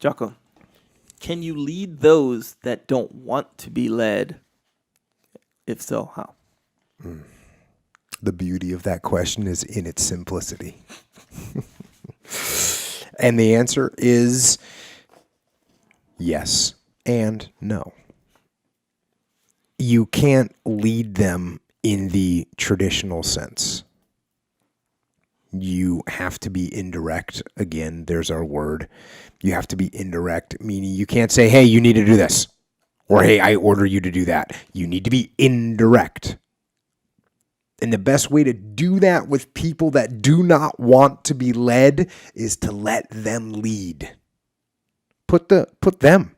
Jocko, can you lead those that don't want to be led? If so, how? The beauty of that question is in its simplicity. And the answer is yes and no. You can't lead them in the traditional sense. You have to be indirect. Again, there's our word. You have to be indirect, meaning you can't say, hey, you need to do this. Or, hey, I order you to do that. You need to be indirect. And the best way to do that with people that do not want to be led is to let them lead. Put them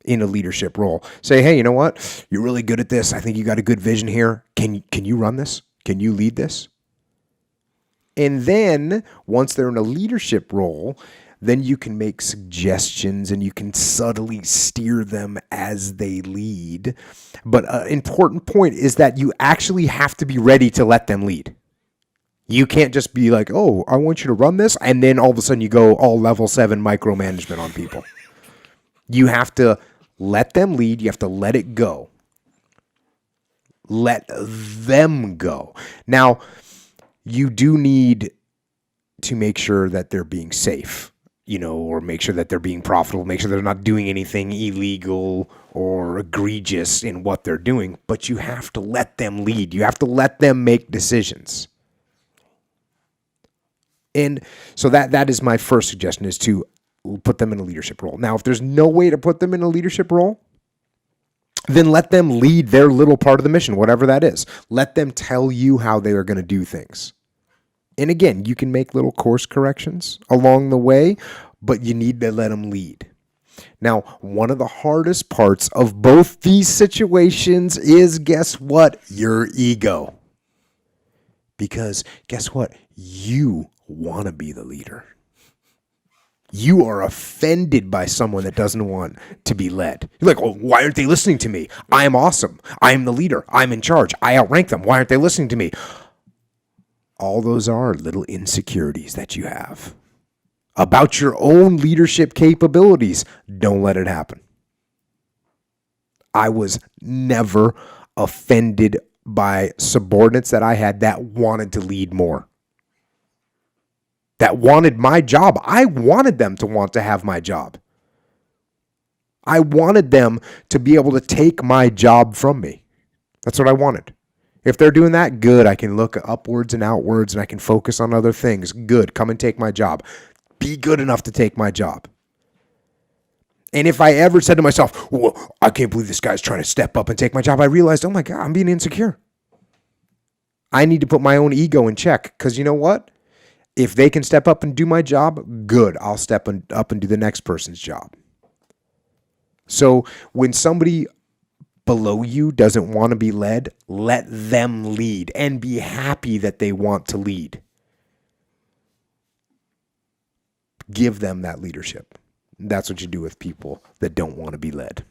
in a leadership role. Say, hey, you know what? You're really good at this. I think you got a good vision here. Can you run this? Can you lead this? And then once they're in a leadership role, then you can make suggestions and you can subtly steer them as they lead. But an important point is that you actually have to be ready to let them lead. You can't just be like, oh, I want you to run this. And then all of a sudden you go all level 7 micromanagement on people. You have to let them lead. You have to let it go. Let them go. Now, you do need to make sure that they're being safe, or make sure that they're being profitable, make sure they're not doing anything illegal or egregious in what they're doing, but you have to let them lead. You have to let them make decisions. And so that is my first suggestion, is to put them in a leadership role. Now, if there's no way to put them in a leadership role, then let them lead their little part of the mission, whatever that is. Let them tell you how they are going to do things. And again, you can make little course corrections along the way, but you need to let them lead. Now, one of the hardest parts of both these situations is, guess what? Your ego. Because guess what? You want to be the leader. You are offended by someone that doesn't want to be led. You're like, oh, why aren't they listening to me? I am awesome. I am the leader. I'm in charge. I outrank them. Why aren't they listening to me? All those are little insecurities that you have about your own leadership capabilities. Don't let it happen. I was never offended by subordinates that I had that wanted to lead more, that wanted my job. I wanted them to want to have my job. I wanted them to be able to take my job from me. That's what I wanted. If they're doing that, good. I can look upwards and outwards and I can focus on other things. Good. Come and take my job. Be good enough to take my job. And if I ever said to myself, well, I can't believe this guy's trying to step up and take my job, I realized, oh my God, I'm being insecure. I need to put my own ego in check, because you know what? If they can step up and do my job, good. I'll step up and do the next person's job. So when somebody below you doesn't want to be led, let them lead and be happy that they want to lead. Give them that leadership. That's what you do with people that don't want to be led.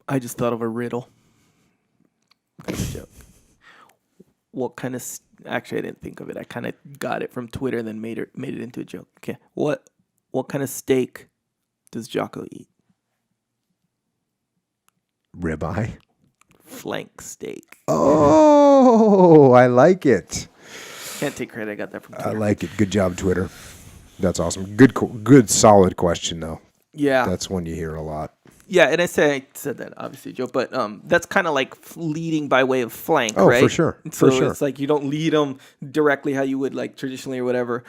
I just thought of a riddle. Joke. What kind of... Actually, I didn't think of it. I kind of got it from Twitter and then made it into a joke. Okay. What kind of steak does Jocko eat? Ribeye? Flank steak. Oh, I like it. Can't take credit. I got that from Twitter. I like it. Good job, Twitter. That's awesome. Good, solid question, though. Yeah. That's one you hear a lot. Yeah, and I said that, obviously, Joe, but that's kind of like leading by way of flank, right? Oh, for sure. So it's like you don't lead them directly how you would like traditionally or whatever.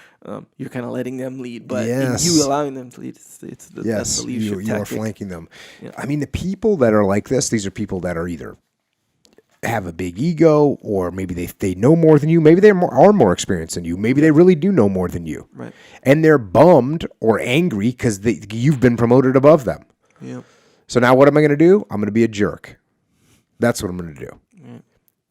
You're kind of letting them lead, but you allowing them to lead, that's the leadership tactic. You are flanking them. Yeah. I mean, the people that are like this, these are people that are either have a big ego, or maybe they know more than you. Maybe they are more experienced than you. Maybe they really do know more than you. Right. And they're bummed or angry because you've been promoted above them. Yeah. So now what am I going to do? I'm going to be a jerk. That's what I'm going to do. Mm.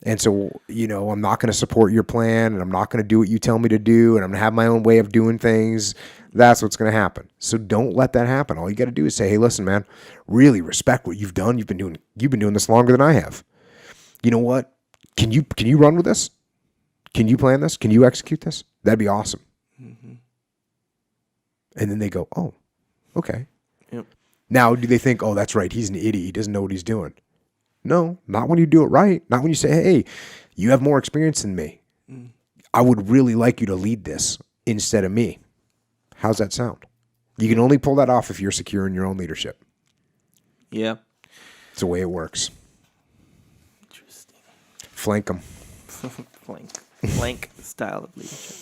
And so, I'm not going to support your plan, and I'm not going to do what you tell me to do, and I'm going to have my own way of doing things. That's what's going to happen. So don't let that happen. All you got to do is say, hey, listen, man, really respect what you've done. You've been doing this longer than I have. You know what? Can you run with this? Can you plan this? Can you execute this? That'd be awesome. And then they go, oh, okay. Yep. Now, do they think, oh, that's right, he's an idiot, he doesn't know what he's doing? No, not when you do it right. Not when you say, hey, you have more experience than me. I would really like you to lead this instead of me. How's that sound? You can only pull that off if you're secure in your own leadership. Yeah. It's the way it works. Interesting. Flank them. Flank style of leadership.